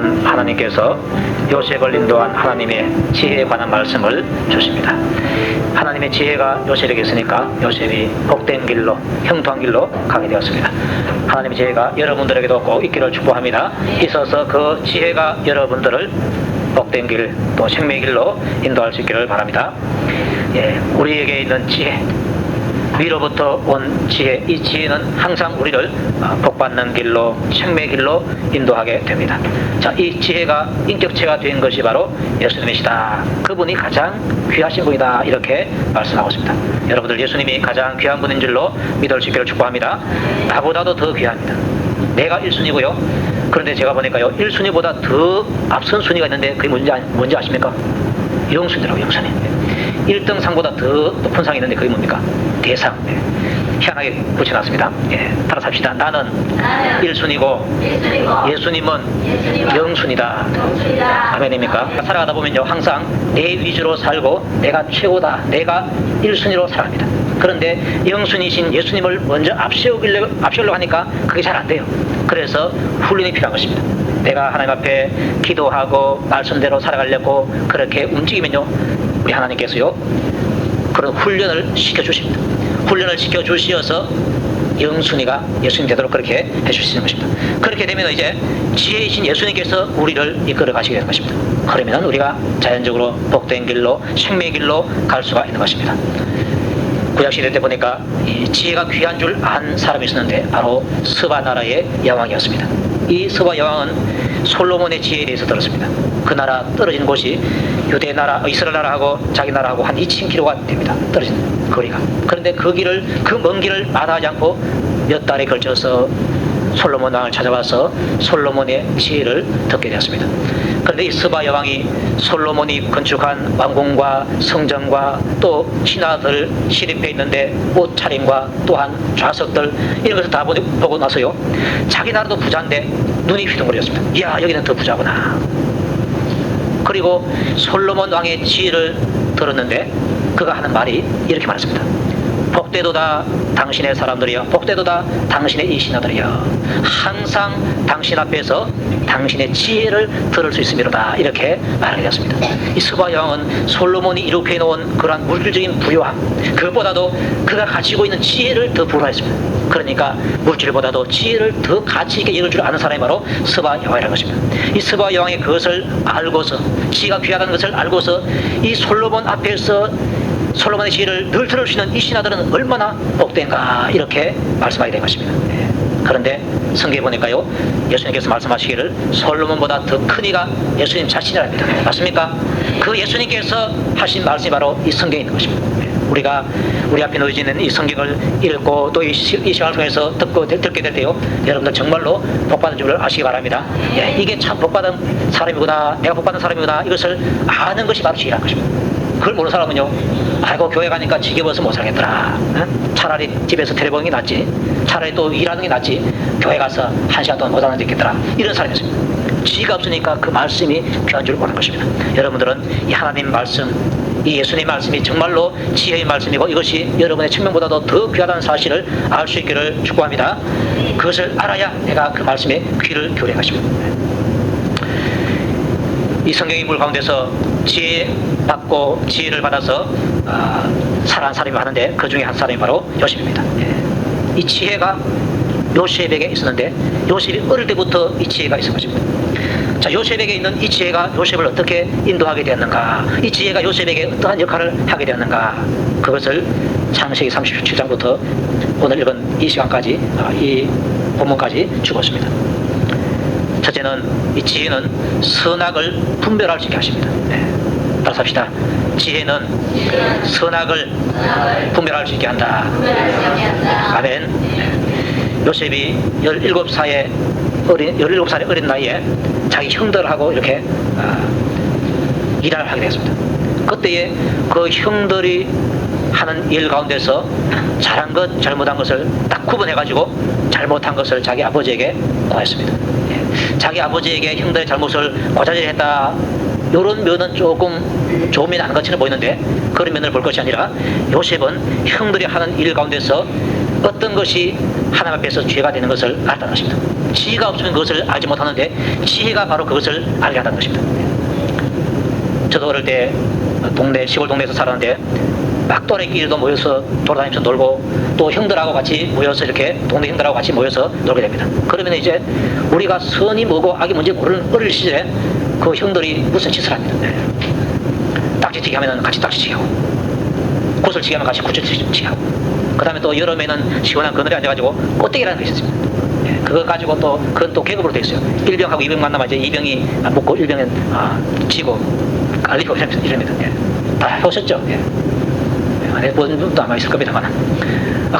오늘은 하나님께서 요셉을 인도한 하나님의 지혜에 관한 말씀을 주십니다. 하나님의 지혜가 요셉에게 있으니까 요셉이 복된 길로, 형통한 길로 가게 되었습니다. 하나님의 지혜가 여러분들에게도 꼭 있기를 축복합니다. 있어서 그 지혜가 여러분들을 복된 길, 또 생명의 길로 인도할 수 있기를 바랍니다. 우리에게 있는 지혜, 위로부터 온 지혜, 이 지혜는 항상 우리를 복받는 길로, 생명의 길로 인도하게 됩니다. 자, 이 지혜가 인격체가 된 것이 바로 예수님이시다. 그분이 가장 귀하신 분이다. 이렇게 말씀하고 있습니다. 여러분들, 예수님이 가장 귀한 분인 줄로 믿을 수 있기를 축복합니다. 나보다도 더 귀합니다. 내가 1순위고요. 그런데 제가 보니까요, 1순위보다 더 앞선 순위가 있는데 그게 뭔지 아십니까? 영순위라고, 영순위. 1등 상보다 더 높은 상이 있는데 그게 뭡니까? 대상. 희한하게 붙여놨습니다. 따라서 합시다. 나는 1순위고 예수님은 0순위다. 아멘입니까? 살아가다 보면요, 항상 내 위주로 살고 내가 최고다, 내가 1순위로 살아갑니다. 그런데 0순위신 예수님을 먼저 앞세우려고 하니까 그게 잘 안 돼요. 그래서 훈련이 필요한 것입니다. 내가 하나님 앞에 기도하고 말씀대로 살아가려고 그렇게 움직이면요, 우리 하나님께서요, 그런 훈련을 시켜주십니다. 훈련을 시켜주시어서 영순위가 예수님 되도록 그렇게 해주시는 것입니다. 그렇게 되면 이제 지혜이신 예수님께서 우리를 이끌어 가시게 되는 것입니다. 그러면 우리가 자연적으로 복된 길로, 생명의 길로 갈 수가 있는 것입니다. 구약시대 때 보니까 이 지혜가 귀한 줄 안 사람이 있었는데 바로 스바 나라의 여왕이었습니다. 이 스바 여왕은 솔로몬의 지혜에 대해서 들었습니다. 그 나라 떨어진 곳이 유대 나라, 이스라엘 나라하고 자기 나라하고 한 2000km가 됩니다. 떨어진 거리가. 그런데 그 먼 길을 마다하지 않고 몇 달에 걸쳐서 솔로몬 왕을 찾아와서 솔로몬의 지혜를 듣게 되었습니다. 그런데 이 스바 여왕이 솔로몬이 건축한 왕궁과 성전과 또 신하들 시립해 있는데 옷차림과 또한 좌석들 이런 것을 다 보고 나서요, 자기 나라도 부자인데 눈이 휘둥그렸습니다. 이야, 여기는 더 부자구나. 그리고 솔로몬 왕의 지혜를 들었는데 그가 하는 말이 이렇게 말했습니다. 복되도다 당신의 사람들이여, 복되도다 당신의 이 신하들이여, 항상 당신 앞에서 당신의 지혜를 들을 수 있음이로다. 이렇게 말하게 되었습니다. 이 스바 여왕은 솔로몬이 이룩해 놓은 그러한 물질적인 부유함, 그것보다도 그가 가지고 있는 지혜를 더 부러워했습니다. 그러니까 물질보다도 지혜를 더 가치 있게 여길 줄 아는 사람이 바로 스바 여왕이라는 것입니다. 이 스바 여왕이 그것을 알고서, 지혜가 귀하다는 것을 알고서 이 솔로몬 앞에서 솔로몬의 지혜를 늘 들을 수 있는 이 신하들은 얼마나 복된가, 이렇게 말씀하게 된 것입니다. 그런데 성경에 보니까요, 예수님께서 말씀하시기를 솔로몬보다 더 큰 이가 예수님 자신이랍니다. 맞습니까? 그 예수님께서 하신 말씀이 바로 이 성경에 있는 것입니다. 우리가 우리 앞에 놓여지는 이 성경을 읽고 또 이 시간을 통해서 듣게 될 때요, 여러분들 정말로 복받은 줄을 아시기 바랍니다. 이게 참 복받은 사람이구나, 내가 복받은 사람이구나, 이것을 아는 것이 바로 지혜라는 것입니다. 그걸 모르는 사람은요, 아이고 교회 가니까 지겨워서 못 살겠더라, 차라리 집에서 텔레비전이 낫지, 차라리 또 일하는 게 낫지, 교회 가서 1시간 동안 못 하는 데 있겠더라, 이런 사람이 있습니다. 지혜가 없으니까 그 말씀이 귀한 줄 모르는 것입니다. 여러분들은 이 하나님 말씀, 이 예수님 말씀이 정말로 지혜의 말씀이고 이것이 여러분의 생명보다도 더 귀하다는 사실을 알 수 있기를 축복합니다. 그것을 알아야 내가 그 말씀에 귀를 기울이는 것입니다. 이 성경의 물 가운데서 지혜 받고 지혜를 받아서 살아난 사람이 많은데 그 중에 한 사람이 바로 요셉입니다. 이 지혜가 요셉에게 있었는데 요셉이 어릴 때부터 이 지혜가 있은 것입니다. 자, 요셉에게 있는 이 지혜가 요셉을 어떻게 인도하게 되었는가, 이 지혜가 요셉에게 어떠한 역할을 하게 되었는가, 그것을 창세기 37장부터 오늘 읽은 이 시간까지, 이 본문까지 주고 있습니다. 첫째는 이 지혜는 선악을 분별할 수 있게 하십니다. 따라서 합시다. 지혜는 선악을 분별할 수 있게 한다. 아멘. 요셉이 17살의 어린 나이에 자기 형들하고 이렇게 일을 하게 되었습니다. 그때에 그 형들이 하는 일 가운데서 잘한 것, 잘못한 것을 딱 구분해가지고 잘못한 것을 자기 아버지에게 고했습니다. 자기 아버지에게 형들의 잘못을 고자질했다, 이런 면은 조금 좋은 면이 아닌 것처럼 보이는데 그런 면을 볼 것이 아니라 요셉은 형들이 하는 일 가운데서 어떤 것이 하나님 앞에서 죄가 되는 것을 알았다는 것입니다. 지혜가 없으면 그것을 알지 못하는데 지혜가 바로 그것을 알게 한다는 것입니다. 저도 어릴 때 시골 동네에서 살았는데 막 또래끼리도 모여서 돌아다니면서 놀고 또 형들하고 같이 모여서 이렇게 동네 형들하고 같이 모여서 놀게 됩니다. 그러면 이제 우리가 선이 뭐고 악이 뭔지 모르는 어릴 시절에 그 형들이 무슨 짓을 합니다. 딱지치기 하면 같이 딱지치기 하고 구슬치기 하면 같이 구슬치기 하고 그 다음에 또 여름에는 시원한 그늘에 앉아가지고 꽃대기라는 것이 있습니다. 그거 가지고 또 그건 또 계급으로 되어 있어요. 1병하고 2병 만나면 이제 2병이 먹고 1병은 지고 깔리고 이럽니다. 다 해보셨죠? 안 해본 분도 아마 있을 겁니다만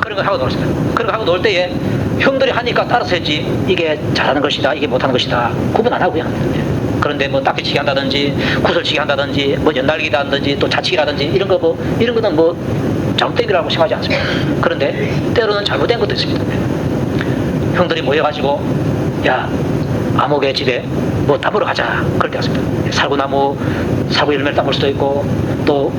그런 거 하고 놀습니다. 그런 거 하고 놀 때에 형들이 하니까 따라서 했지 이게 잘하는 것이다 이게 못하는 것이다 구분 안 하고요. 그런데 뭐 딱지치기 한다든지 구슬치기 한다든지 뭐 연달기다 한다든지 또 자치기라든지 이런 거는 뭐 잘못된 거라고 생각하지 않습니다. 그런데 때로는 잘못된 것도 있습니다. 형들이 모여가지고 야 아목의 집에 뭐 따보러 가자 그럴 때 왔습니다. 살구 열매를 따볼 수도 있고 또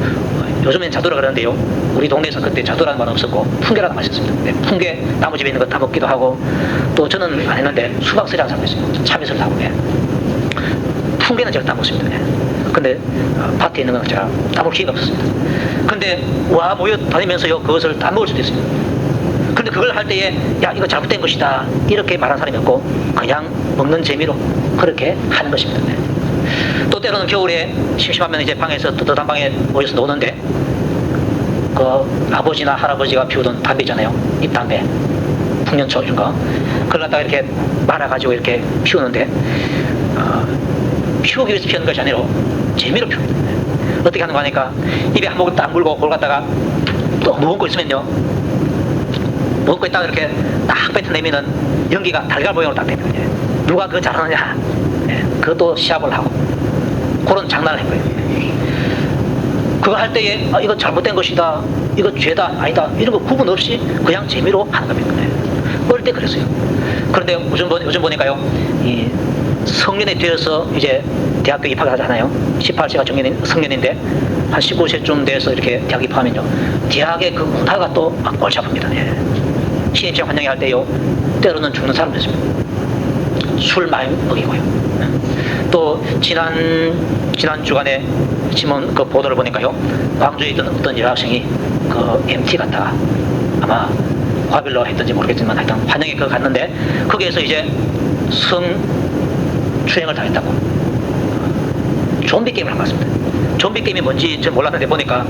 요즘엔 자두라 그러는데요. 우리 동네에서 그때 자두라는 말은 없었고 풍계라는 말이 있었습니다. 풍계 나무집에 있는 거 따먹기도 하고 또 저는 안 했는데 수박쓰리라는 사람이 있어요. 참외를 따고 풍계는 제가 따먹습니다. 근데 밭에 있는 건 제가 따볼 기회가 없었습니다. 근데 와 모여 다니면서요 그것을 따먹을 수도 있습니다. 근데 그걸 할 때에 야 이거 잘못된 것이다 이렇게 말하는 사람이 없고 그냥 먹는 재미로 그렇게 하는 것입니다. 또 때로는 겨울에 심심하면 이제 방에서 뜨뜻한 방에 모여서 노는데 그 아버지나 할아버지가 피우던 담배 있잖아요. 잎담배 풍년초 이런 거 그걸 갖다가 이렇게 말아가지고 이렇게 피우는데 피우기 위해서 피우는 것이 아니라 재미로 피웁니다. 어떻게 하는 거 하니까 입에 한 모금 딱 물고 그걸 갖다가 또 무겁고 있으면요 먹고 있다가 이렇게 딱 뱉어내면은 연기가 달걀 모양으로 딱 됩니다. 누가 그거 잘하느냐 그것도 시합을 하고 그런 장난을 한 거예요. 그거 할 때에 이거 잘못된 것이다 이거 죄다 아니다 이런 거 구분 없이 그냥 재미로 하는 겁니다. 어릴 때 그랬어요. 그런데 요즘 보니까요 이 성년이 되어서 이제 대학교 입학을 하잖아요. 18세가 성년인데 한 19세쯤 돼서 이렇게 대학 입학하면요 대학의 그 문화가 또 막 골치 아픕니다. 신입생 환영회 할 때요 때로는 죽는 사람도 있습니다. 술 많이 먹이고요. 또 지난 주간에 신문 그 보도를 보니까요 광주에 있던 어떤 여학생이 그 MT 갔다가 아마 화별로 했던지 모르겠지만 하여튼 환영회 그거 갔는데 거기에서 이제 성추행을 당했다고 좀비 게임을 한 것 같습니다. 좀비 게임이 뭔지 전 몰랐는데 보니까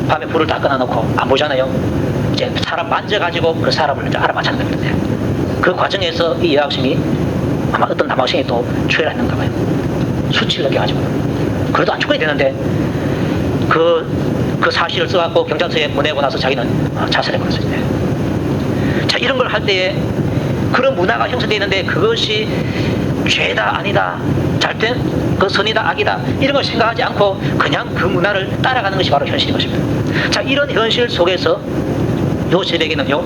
밤에 불을 다 꺼놔놓고 안 보잖아요. 이제 사람 만져가지고 그 사람을 이제 알아맞히는 겁니다. 그 과정에서 이 여학생이 아마 어떤 남학생이 또 추행을 했는가 봐요. 수치를 느껴가지고 그래도 안 죽어야 되는데 그 사실을 써갖고 경찰서에 보내고 나서 자기는 자살해버렸어요. 자 이런 걸 할 때에 그런 문화가 형성되어 있는데 그것이 죄다 아니다 잘된 그 선이다 악이다 이런 걸 생각하지 않고 그냥 그 문화를 따라가는 것이 바로 현실인 것입니다. 자 이런 현실 속에서 요 새벽에는요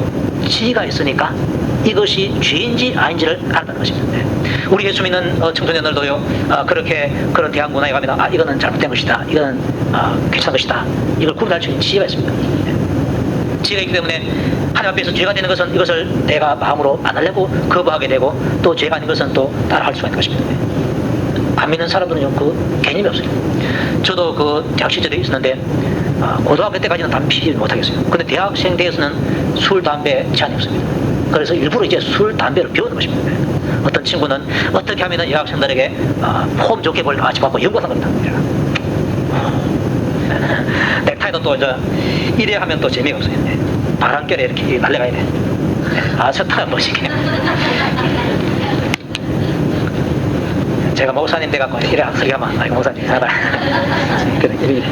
지혜가 있으니까 이것이 죄인지 아닌지를 알아가는 것입니다. 우리 예수 믿는 청소년들도요 그렇게 그런 대학 문화에 가면 이거는 잘못된 것이다 이거는 괜찮은 것이다 이걸 구분할 수 있는 지혜가 있습니다. 지혜가 있기 때문에 하나님 앞에서 죄가 되는 것은 이것을 내가 마음으로 안 하려고 거부하게 되고 또 죄가 아닌 것은 또 따라할 수가 있는 것입니다. 안 믿는 사람들은요 그 개념이 없어요. 저도 그 대학 시절에 있었는데 고등학교 때까지는 담배 피지 못하겠어요. 근데 대학생 때에서는 술, 담배 제한이 없습니다. 그래서 일부러 이제 술, 담배를 배우는 것입니다. 어떤 친구는 어떻게 하면 여학생들에게 폼 좋게 보일까 싶어서 연구한 겁니다. 넥타이도 또 이제 이래 하면 또 재미가 없어요. 바람결에 이렇게 날려가야 돼. 좋다 멋있게. 제가 목사님 돼갖고 이래 소리 하면 아이고 목사님 이상하다. 그래.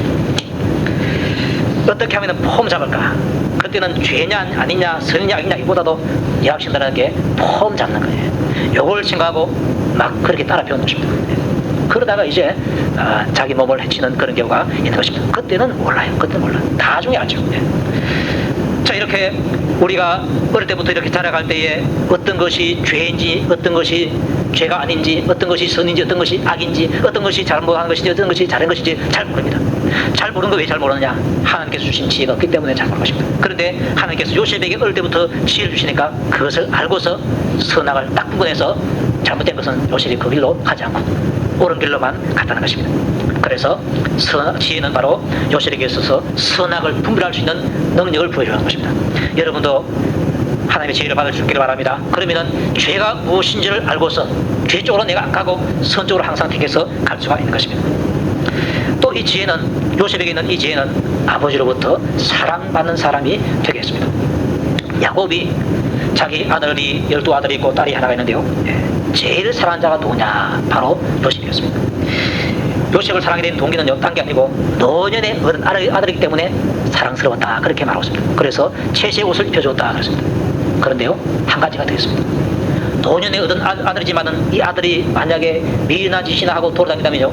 어떻게 하면 폼 잡을까? 그때는 죄냐 아니냐 선이냐 악이냐 이보다도 여학생들에게 폼 잡는 거예요. 요걸 생각하고 막 그렇게 따라 배우는 것입니다. 그러다가 이제 자기 몸을 해치는 그런 경우가 있는 것입니다. 그때는 몰라요. 그때는 몰라요. 나중에 알죠. 자 이렇게 우리가 어릴 때부터 이렇게 자라갈 때에 어떤 것이 죄인지, 어떤 것이 죄가 아닌지, 어떤 것이 선인지, 어떤 것이 악인지, 어떤 것이 잘못한 것인지, 어떤 것이 잘한 것인지 잘 모릅니다. 잘 모르는 거 왜 잘 모르느냐? 하나님께서 주신 지혜가 없기 때문에 잘 모르는 것입니다. 그런데 하나님께서 요셉에게 어릴 때부터 지혜를 주시니까 그것을 알고서 선악을 딱 구분해서 잘못된 것은 요셉이 그 길로 가지 않고 옳은 길로만 갔다는 것입니다. 그래서 지혜는 바로 요셉에게 있어서 선악을 분별할 수 있는 능력을 부여주는 것입니다. 여러분도 하나님의 지혜를 받아주기를 바랍니다. 그러면은 죄가 무엇인지를 알고서 죄 쪽으로 내가 안 가고 선 쪽으로 항상 택해서 갈 수가 있는 것입니다. 또 이 지혜는, 요셉에게 있는 이 지혜는 아버지로부터 사랑받는 사람이 되게 했습니다. 야곱이 자기 아들이 12아들이 있고 딸이 하나가 있는데요, 제일 사랑하는 자가 누구냐? 바로 요셉이었습니다. 요셉을 사랑하게 된 동기는요, 딴 게 아니고 노년에 얻은 아들이기 때문에 사랑스러웠다, 그렇게 말하고 있습니다. 그래서 채시의 옷을 입혀줬다 그랬습니다. 그런데요, 한 가지가 더 있습니다. 노년에 얻은 아들이지만은 이 아들이 만약에 미련한 짓이나 하고 돌아다닌다면요,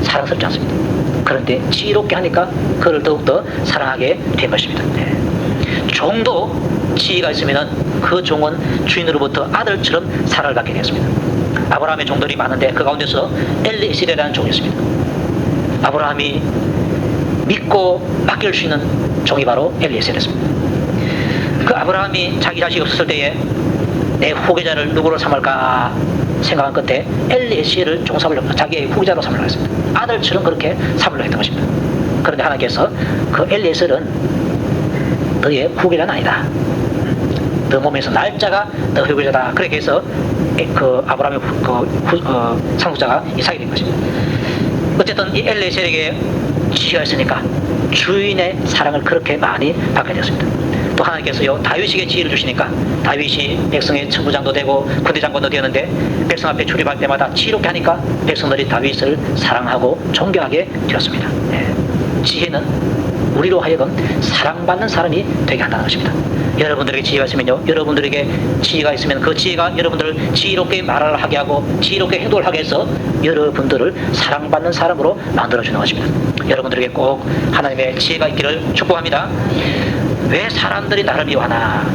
사랑스럽지 않습니다. 그런데 지혜롭게 하니까 그를 더욱더 사랑하게 된 것입니다. 종도 지혜가 있으면 그 종은 주인으로부터 아들처럼 사랑을 받게 되었습니다. 아브라함의 종들이 많은데 그 가운데서 엘리에셀이라는 종이었습니다. 아브라함이 믿고 맡길 수 있는 종이 바로 엘리에셀이었습니다. 그 아브라함이 자기 자식이 없었을 때에 내 후계자를 누구로 삼을까 생각한 끝에 엘리에셀을 종삼으려고 자기의 후계자로 삼으려고 했습니다. 아들처럼 그렇게 삼으려고 했던 것입니다. 그런데 하나님께서 그 엘리에셀은 너의 후계자는 아니다, 너 몸에서 날짜가 너 후계자다, 그렇게 해서 그 아브라함의 상속자가 이삭이 된 것입니다. 어쨌든 이 엘리에셀에게 지혜가 있으니까 주인의 사랑을 그렇게 많이 받게 되었습니다. 또 하나님께서요, 다윗에게 지혜를 주시니까 다윗이 백성의 천부장도 되고 군대장관도 되었는데 백성 앞에 출입할 때마다 지혜롭게 하니까 백성들이 다윗을 사랑하고 존경하게 되었습니다. 지혜는 우리로 하여금 사랑받는 사람이 되게 한다는 것입니다. 여러분들에게 지혜가 있으면요, 여러분들에게 지혜가 있으면 그 지혜가 여러분들을 지혜롭게 말을 하게 하고 지혜롭게 행동을 하게 해서 여러분들을 사랑받는 사람으로 만들어주는 것입니다. 여러분들에게 꼭 하나님의 지혜가 있기를 축복합니다. 왜 사람들이 나를 미워하나,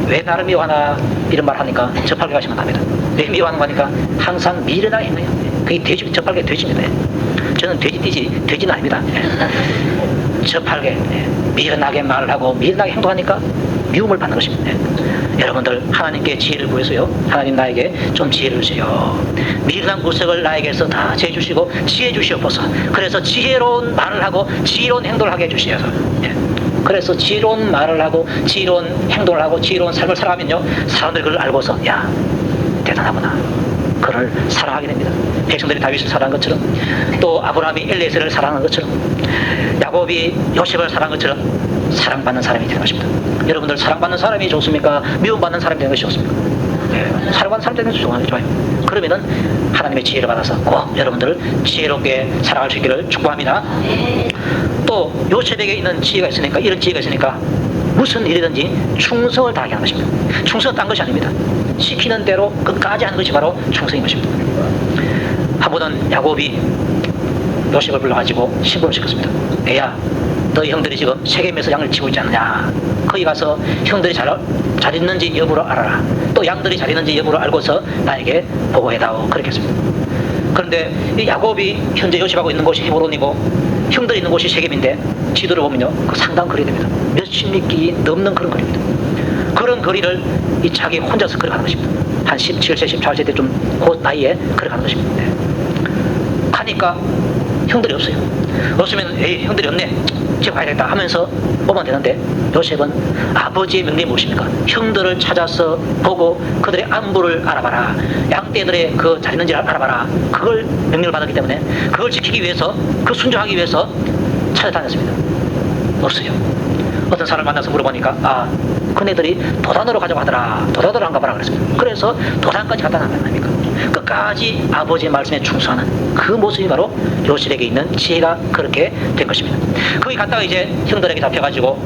왜 나를 미워하나 이런 말 하니까 저팔계 가시면 답니다. 왜 미워하는 거니까 항상 미련하게 행동해요. 그게 돼지, 저팔계 돼지입니다. 저는 돼지는 아닙니다. 저팔계 미련하게 말을 하고 미련하게 행동하니까 미움을 받는 것입니다. 여러분들 하나님께 지혜를 구해서요, 하나님 나에게 좀 지혜를 주세요. 미련한 구석을 나에게서 다 제주시고 지혜 주시옵소서. 그래서 지혜로운 말을 하고 지혜로운 행동을 하게 해주시옵소서. 그래서 지혜로운 말을 하고 지혜로운 행동을 하고 지혜로운 삶을 살아가면요, 사람들이 그걸 알고서 야, 대단하구나, 그를 사랑하게 됩니다. 백성들이 다윗을 사랑한 것처럼, 또 아브라함이 엘리에셀을 사랑한 것처럼, 야곱이 요셉을 사랑한 것처럼 사랑받는 사람이 되는 것입니다. 여러분들 사랑받는 사람이 좋습니까? 미움받는 사람이 되는 것이 좋습니까? 사랑받는 사람이 되는 것이 좋아요. 그러면은 하나님의 지혜를 받아서 꼭 여러분들을 지혜롭게 살아갈 수 있기를 축복합니다. 또 요셉에게 있는 지혜가 있으니까, 이런 지혜가 있으니까 무슨 일이든지 충성을 다하게 하는 것입니다. 충성은 딴 것이 아닙니다. 시키는 대로 끝까지 하는 것이 바로 충성인 것입니다. 한 번은 야곱이 요셉을 불러가지고 신부를 시켰습니다. 애야, 너희 형들이 지금 세겜에서 양을 치고 있지 않느냐? 거기 가서 형들이 잘 있는지 여부를 알아라. 또 양들이 잘 있는지 여부를 알고서 나에게 보고해다오, 그렇게 했습니다. 그런데 이 야곱이 현재 요셉하고 있는 곳이 헤브론이고 형들이 있는 곳이 세겜인데 지도를 보면요, 그 상당한 거리 됩니다. 몇십 미끼 넘는 그런 거리입니다. 그런 거리를 이 자기 혼자서 걸어가는 것입니다. 한 17세, 18세 때 좀 그 나이에 걸어가는 것입니다. 가니까 형들이 없어요. 없으면 에이, 형들이 없네, 집에 가야 되겠다 하면서 오면 되는데, 요셉은 아버지의 명령이 무엇입니까? 형들을 찾아서 보고 그들의 안부를 알아봐라, 양떼들의 그 잘 있는지를 알아봐라, 그걸 명령을 받았기 때문에 그걸 지키기 위해서, 그 순종하기 위해서 찾아다녔습니다. 없어요. 어떤 사람을 만나서 물어보니까 그네들이 도단으로 가져가더라, 도단으로 안 가봐라 그랬습니다. 그래서 도단까지 갖다 놨단 말입니까? 끝까지 아버지의 말씀에 충성하는 그 모습이 바로 요셉에게 있는 지혜가 그렇게 된 것입니다. 거기 갔다가 이제 형들에게 잡혀가지고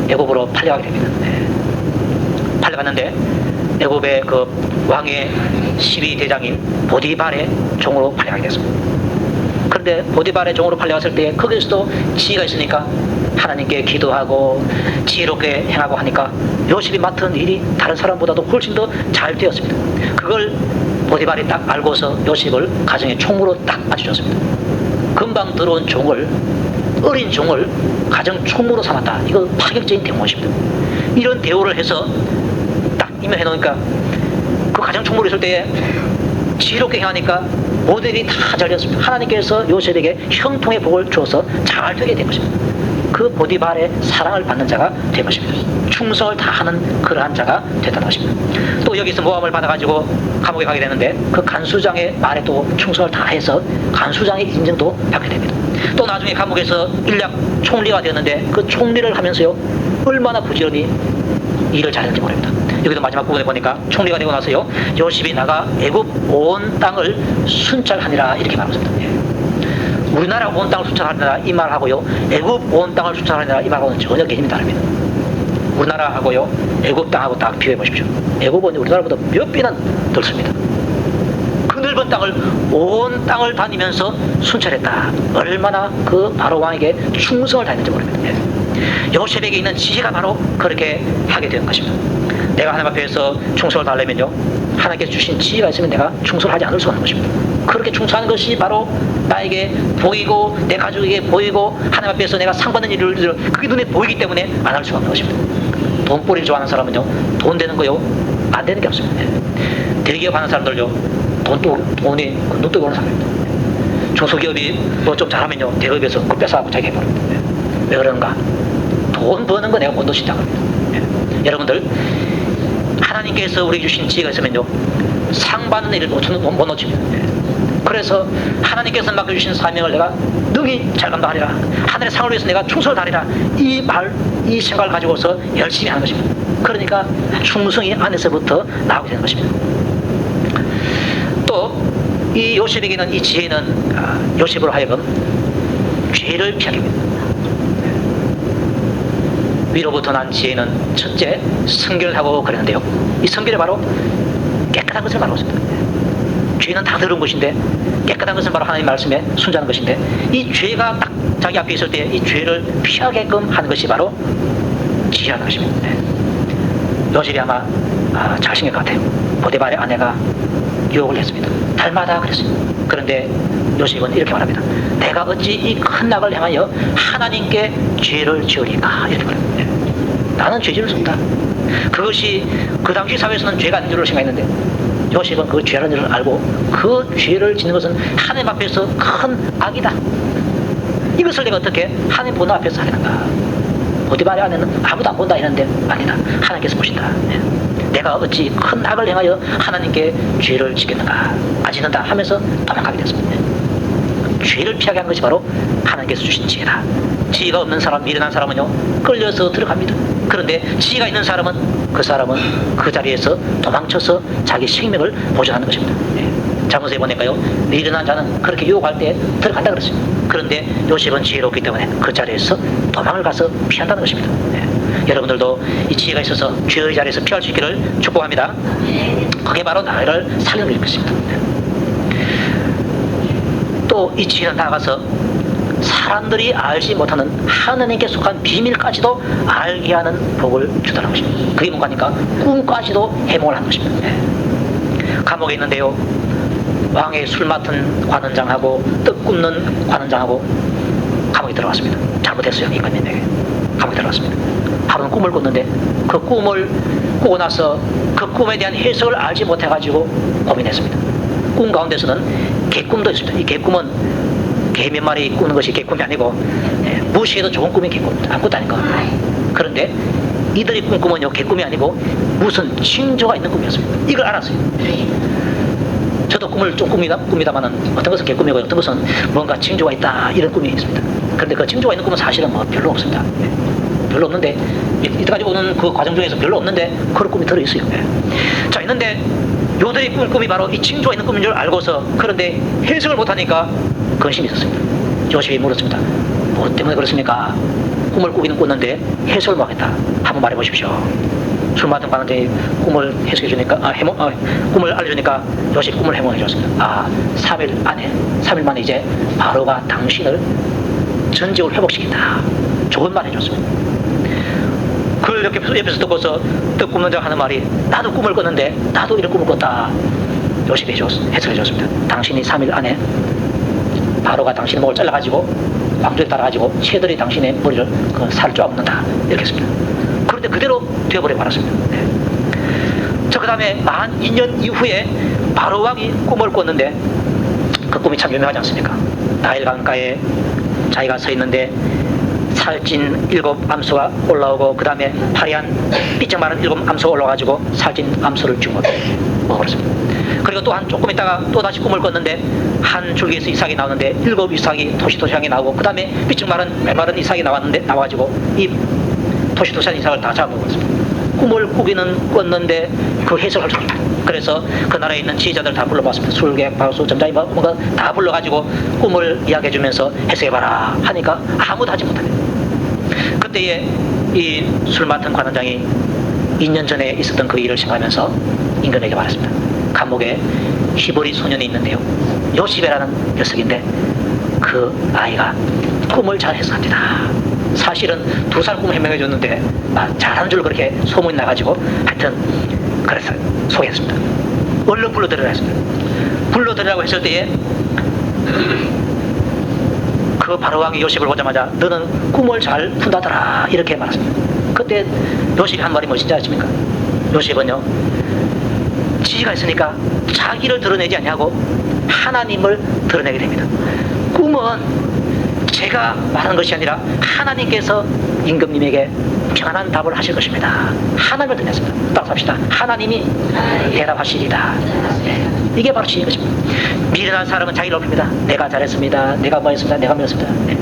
애굽으로 팔려가게 됩니다. 팔려갔는데 애굽의 그 왕의 12대장인 보디발의 종으로 팔려가게 됐습니다. 그런데 보디발의 종으로 팔려갔을 때 거기에서도 지혜가 있으니까 하나님께 기도하고 지혜롭게 행하고 하니까 요셉이 맡은 일이 다른 사람보다도 훨씬 더 잘 되었습니다. 그걸 보디발이 딱 알고서 요셉을 가정의 총무로 딱 맞춰줬습니다. 금방 들어온 종을, 어린 종을 가정 총무로 삼았다. 이거 파격적인 대우입니다. 이런 대우를 해서 딱 임명해 놓으니까 그 가정 총무로 있을 때에 지혜롭게 행하니까 모든 일이 다 잘 되었습니다. 하나님께서 요셉에게 형통의 복을 주어서 잘 되게 된 것입니다. 그 보디발의 사랑을 받는 자가 된 것입니다. 충성을 다하는 그러한 자가 됐다는 것입니다. 또 여기서 모함을 받아가지고 감옥에 가게 되는데 그 간수장의 말에 또 충성을 다해서 간수장의 인정도 받게 됩니다. 또 나중에 감옥에서 일약 총리가 되었는데 그 총리를 하면서요 얼마나 부지런히 일을 잘했는지 모릅니다. 여기도 마지막 부분에 보니까 총리가 되고 나서요 요셉이 나가 애굽 온 땅을 순찰하니라 이렇게 말하고 있습니다. 우리나라 온 땅을 순찰하니라 이 말하고요 애굽 온 땅을 순찰하니라 이 말하고는 전혀 개념이 다릅니다. 우리나라하고요 애굽 땅하고 딱 비교해 보십시오. 애굽은 우리나라보다 몇 배나 넓습니다. 그 넓은 땅을 온 땅을 다니면서 순찰했다. 얼마나 그 바로 왕에게 충성을 다했는지 모릅니다. 요셉에게 있는 지혜가 바로 그렇게 하게 된 것입니다. 내가 하나님 앞에서 충성을 다하려면요 하나님께서 주신 지혜가 있으면 내가 충성을 하지 않을 수 없는 것입니다. 그렇게 충성하는 것이 바로 나에게 보이고 내 가족에게 보이고 하나님 앞에서 내가 상 받는 일을 그게 눈에 보이기 때문에 안 할 수가 없는 것입니다. 돈벌이를 좋아하는 사람은요 돈 되는 거요 안 되는 게 없습니다. 대기업 하는 사람들요 돈이 눈뜨고 오는 사람입니다. 중소기업이 뭐 좀 잘하면요 대기업에서 그걸 뺏어가고 자기 해버립니다. 왜 그런가? 돈 버는 거 내가 못 놓친다고 합니다. 여러분들 하나님께서 우리에게 주신 지혜가 있으면요 상 받는 일을 못 놓칩니다. 그래서 하나님께서 맡겨주신 사명을 내가 능히 잘 감당하리라. 하늘의 상을 위해서 내가 충성을 다하리라. 이 생각을 가지고서 열심히 하는 것입니다. 그러니까 충성이 안에서부터 나오게 되는 것입니다. 또 이 요셉에게는 이 지혜는 요셉으로 하여금 죄를 피하게 합니다. 위로부터 난 지혜는 첫째 성결을 하고 그러는데요 이 성결이 바로 깨끗한 것을 말하고 있습니다. 죄는 다 더러운 것인데 깨끗한 것은 바로 하나님 말씀에 순종하는 것인데 이 죄가 딱 자기 앞에 있을 때 이 죄를 피하게끔 하는 것이 바로 지혜라는 것입니다. 요셉이 아마 잘생긴 것 같아요. 보디발의 아내가 유혹을 했습니다. 닮아다 그랬어요. 그런데 요셉은 이렇게 말합니다. 내가 어찌 이 큰 낙을 향하여 하나님께 죄를 지으리까 이렇게 말합니다. 나는 죄 지을 수 없다. 그것이 그 당시 사회에서는 죄가 아닌 줄로 생각했는데 요셉은 그 죄라는 줄을 알고 그 죄를 짓는 것은 하나님 앞에서 큰 악이다. 이것을 내가 어떻게 하나님 보는 앞에서 하겠는가. 보디발의 아내는 아무도 안 본다 이러는데 아니다. 하나님께서 보신다. 내가 어찌 큰 악을 행하여 하나님께 죄를 짓겠는가. 안 짓는다 하면서 도망가게 됐습니다. 죄를 피하게 한 것이 바로 하나님께서 주신 지혜다. 지혜가 없는 사람, 미련한 사람은요 끌려서 들어갑니다. 그런데 지혜가 있는 사람은 그 자리에서 도망쳐서 자기 생명을 보존하는 것입니다. 자문서에 보니까요 미련한 자는 그렇게 유혹할 때 들어간다 그랬어요. 그런데 요셉은 지혜롭기 때문에 그 자리에서 도망을 가서 피한다는 것입니다. 여러분들도 이 지혜가 있어서 죄의 자리에서 피할 수 있기를 축복합니다. 그게 바로 나를 살리는 것입니다. 또 이 지혜는 나아가서 사람들이 알지 못하는 하느님께 속한 비밀까지도 알게 하는 복을 주다는 것입니다. 그게 뭔가니까 꿈까지도 해몽을 하는 것입니다. 감옥에 있는데요 왕의 술 맡은 관원장하고 떡 굽는 관원장하고 감옥에 들어갔습니다. 잘못했어요. 인간님에게 감옥에 들어갔습니다. 하루는 꿈을 꿨는데 그 꿈을 꾸고 나서 그 꿈에 대한 해석을 알지 못해가지고 고민했습니다. 꿈 가운데서는 개꿈도 있습니다. 이 개꿈은 개 몇 마리 꾸는 것이 개꿈이 아니고 무시해도 좋은 꿈이 개꿈입니다. 아무것도 아닌 거. 그런데 이들이 꿈꾸면요 개꿈이 아니고 무슨 징조가 있는 꿈이었습니다. 이걸 알았어요. 저도 꿈을 좀 꾸미다마는 어떤 것은 개꿈이고 어떤 것은 뭔가 징조가 있다 이런 꿈이 있습니다. 그런데 그 징조가 있는 꿈은 사실은 뭐 별로 없습니다. 별로 없는데 이때까지 오는 그 과정 중에서 별로 없는데 그런 꿈이 들어있어요. 자 있는데 요들이 꾼 꿈이 바로 이 징조가 있는 꿈인 줄 알고서 그런데 해석을 못하니까 근심이 있었습니다. 요셉이 물었습니다. 뭐 때문에 그렇습니까? 꿈을 꾸기는 꿨는데 해석을 못하겠다. 한번 말해보십시오. 술 맡은 관원장이 꿈을 해석해 주니까 꿈을 알려주니까 요셉이 꿈을 해몽해 줬습니다. 3일 만에 이제 바로가 당신을 전적으로 회복시킨다. 좋은 말 해줬습니다. 그걸 이렇게 옆에서 듣고서 꿈는 자 하는 말이, 나도 꿈을 꿨는데 나도 이런 꿈을 꿨다. 요셉이 해석해 줬습니다. 당신이 3일 안에 바로가 당신의 목을 잘라가지고 왕조에 따라가지고 새들이 당신의 머리를 살을 쪼아먹는다. 이렇게 했습니다. 그런데 그대로 되어버려 말았습니다. 네. 그 다음에 만 2년 이후에 바로 왕이 꿈을 꿨는데 그 꿈이 참 유명하지 않습니까? 나일 강가에 자기가 서 있는데 살찐 7 암소가 올라오고, 그 다음에 파리한 삐쩍 마른 7 암소가 올라와가지고 살찐 암소를 쭉 먹어버렸습니다. 그리고 또 조금 있다가 또 다시 꿈을 꿨는데 한 줄기에서 이삭이 나오는데 7 이삭이 토시토시하게 나오고, 그 다음에 삐쩍 마른 이삭이 나와가지고 이 토시토시한 이삭을 다 잡아먹었습니다. 꿈을 꿨는데 그 해석을 할 수 없습니다. 그래서 그 나라에 있는 지혜자들 다 불러봤습니다. 술객, 바우수, 점장이 뭔가 다 불러가지고 꿈을 이야기해주면서 해석해봐라 하니까 아무도 하지 못합니다. 그때에 이 술 맡은 관원장이 2년 전에 있었던 그 일을 생각하면서 임금에게 말했습니다. 감옥에 히브리 소년이 있는데요, 요시베라는 녀석인데 그 아이가 꿈을 잘 해석합니다. 사실은 2살 꿈을 해명해 줬는데 잘하는 줄 그렇게 소문이 나가지고 하여튼 그래서 소개했습니다. 얼른 불러들으라 했습니다. 불러들으라고 했을 때에 그 바로왕이 요셉을 보자마자 너는 꿈을 잘 푼다더라 이렇게 말했습니다. 그때 요셉이 한 말이 무엇인지 아십니까? 요셉은요, 지혜가 있으니까 자기를 드러내지 아니하고 하나님을 드러내게 됩니다. 꿈은 제가 말하는 것이 아니라 하나님께서 임금님에게 평안한 답을 하실 것입니다. 하나님을 드렸습니다. 따라합시다. 하나님이 대답하시리다. 네. 이게 바로 지혜인 것입니다. 미련한 사람은 자기를 높입니다. 내가 잘했습니다. 내가 뭐 했습니다. 내가 뭐 했습니다. 네.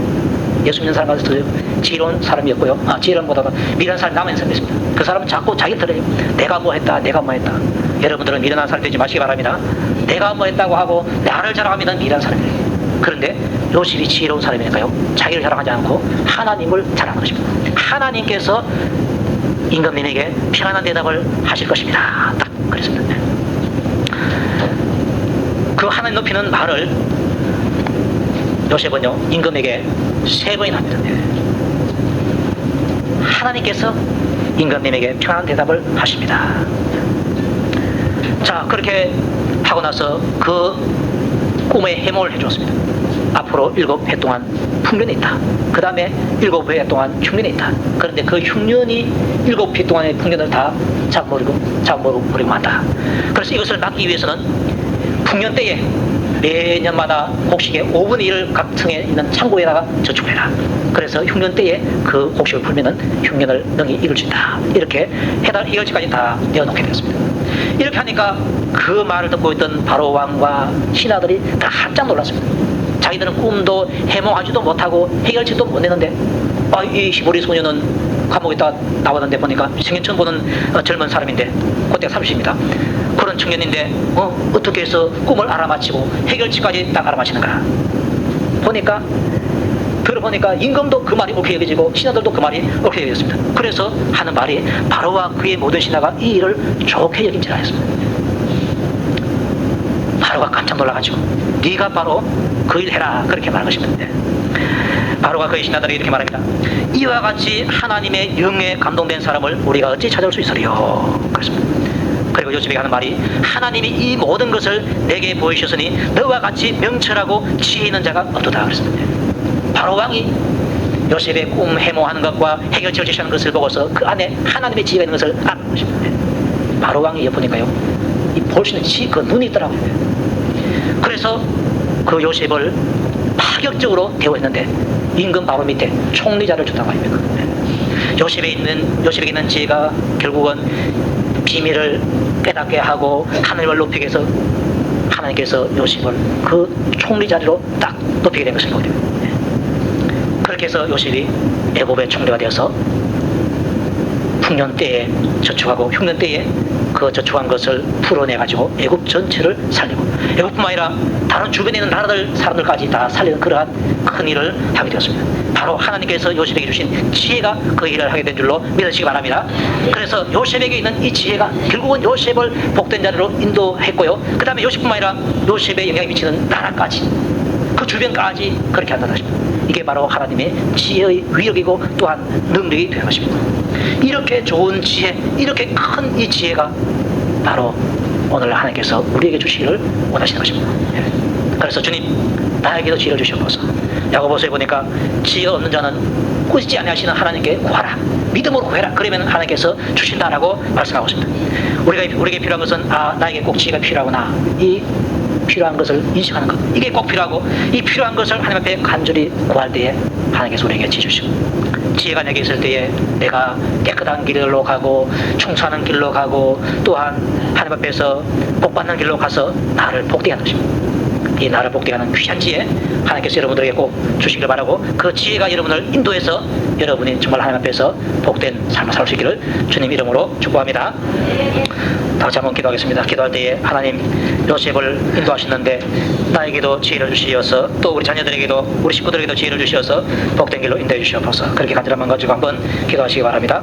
예수 믿는 사람 가서 지혜로운 사람이었고요. 지혜로운보다는 미련한 사람이 남아있는 사람이었습니다. 그 사람은 자꾸 자기를 드러내요. 내가 뭐 했다. 내가 뭐 했다. 여러분들은 미련한 사람 되지 마시기 바랍니다. 내가 뭐 했다고 하고 나를 자랑하면 미련한 사람이에요. 그런데 요셉이 지혜로운 사람이니까요, 자기를 자랑하지 않고 하나님을 자랑하는 것입니다. 하나님께서 임금님에게 평안한 대답을 하실 것입니다. 딱 그랬습니다. 그 하나님 높이는 말을 요셉은요, 임금에게 3번이나 합니다. 하나님께서 임금님에게 평안한 대답을 하십니다. 자, 그렇게 하고 나서 그 꿈의 해몽을 해주었습니다. 앞으로 7해 동안 풍년이 있다. 그 다음에 7해 동안 흉년이 있다. 그런데 그 흉년이 7해 동안의 풍년을 다 잡아먹으려고 한다. 그래서 이것을 막기 위해서는 풍년 때에 매년마다 곡식의 5분의 1을 각 층에 있는 창고에다가 저축해라. 그래서 흉년 때에 그 곡식을 풀면은 흉년을 능히 이길 수 있다. 이렇게 해달 이열치까지 다 내어놓게 되었습니다. 이렇게 하니까 그 말을 듣고 있던 바로 왕과 신하들이 다 깜짝 놀랐습니다. 자기들은 꿈도 해몽하지도 못하고 해결책도 못 내는데 이 히브리 소녀는 감옥에 있다가 나왔는데 보니까 생전 처음 보는 젊은 사람인데 그때가 30입니다. 그런 청년인데 어떻게 해서 꿈을 알아맞히고 해결책까지 딱 알아맞히는가. 들어보니까 임금도 그 말이 옳게 여겨지고 신하들도 그 말이 옳게 여겨졌습니다. 그래서 하는 말이 바로와 그의 모든 신하가 이 일을 좋게 여긴지라 했습니다. 바로가 깜짝 놀라가지고 네가 바로 그 일 해라 그렇게 말한 것입니다. 바로가 그의 신하들에게 이렇게 말합니다. 이와 같이 하나님의 영에 감동된 사람을 우리가 어찌 찾을 수 있으리요. 그렇습니다. 그리고 요셉이 하는 말이 하나님이 이 모든 것을 내게 보이셨으니 너와 같이 명철하고 지혜 있는 자가 없도다. 그렇습니다. 바로 왕이 요셉의 꿈 해몽하는 것과 해결책을 제시하는 것을 보고서 그 안에 하나님의 지혜가 있는 것을 아는 것입니다. 바로 왕이 보니까요, 볼 수 있는 그 눈이 있더라고요. 그래서 그 요셉을 파격적으로 대우했는데 임금 바로 밑에 총리자를 주다고 합니다. 요셉에 있는 지혜가 결국은 비밀을 깨닫게 하고 하늘을 높이게 해서 하나님께서 요셉을 그 총리 자리로 딱 높이게 된 것을 보게 됩니다. 그렇게 해서 요셉이 애굽의 총리가 되어서 풍년 때에 저축하고 흉년 때에 그 저축한 것을 풀어내 가지고 애굽 전체를 살리고 애굽뿐만 아니라 다른 주변에 있는 나라들 사람들까지 다 살리는 그러한 큰 일을 하게 되었습니다. 바로 하나님께서 요셉에게 주신 지혜가 그 일을 하게 된 줄로 믿으시기 바랍니다. 그래서 요셉에게 있는 이 지혜가 결국은 요셉을 복된 자리로 인도했고요. 그 다음에 요셉뿐만 아니라 요셉에 영향이 미치는 나라까지 그 주변까지 그렇게 한다는 것입니다. 이게 바로 하나님의 지혜의 위력이고 또한 능력이 되는 것입니다. 이렇게 좋은 지혜, 이렇게 큰 이 지혜가 바로 오늘 하나님께서 우리에게 주시기를 원하시는 것입니다. 그래서 주님, 나에게도 지혜를 주시옵소서. 야고보서에 보니까 지혜 없는 자는 꾸짖지 아니하시는 하나님께 구하라, 믿음으로 구해라. 그러면 하나님께서 주신다라고 말씀하고 있습니다. 우리에게 필요한 것은 나에게 꼭 지혜가 필요하구나, 이 필요한 것을 인식하는 것, 이게 꼭 필요하고, 이 필요한 것을 하나님 앞에 간절히 구할 때에 하나님께서 우리에게 지혜 주시고, 지혜가 내게 있을 때에 내가 깨끗한 길로 가고 충성하는 길로 가고 또한 하나님 앞에서 복받는 길로 가서 나를 복되게 하는 것입니다. 이 나를 복되게 하는 귀한 지혜 하나님께서 여러분들에게 꼭 주시기를 바라고, 그 지혜가 여러분을 인도해서 여러분이 정말 하나님 앞에서 복된 삶을 살 수 있기를 주님 이름으로 축복합니다. 다시 한번 기도하겠습니다. 기도할 때에 하나님, 요셉을 인도하셨는데 나에게도 지혜를 주시어서 또 우리 자녀들에게도 우리 식구들에게도 지혜를 주시어서 복된 길로 인도해 주시옵소서. 그렇게 간절한 마음 가지고 한번 기도하시기 바랍니다.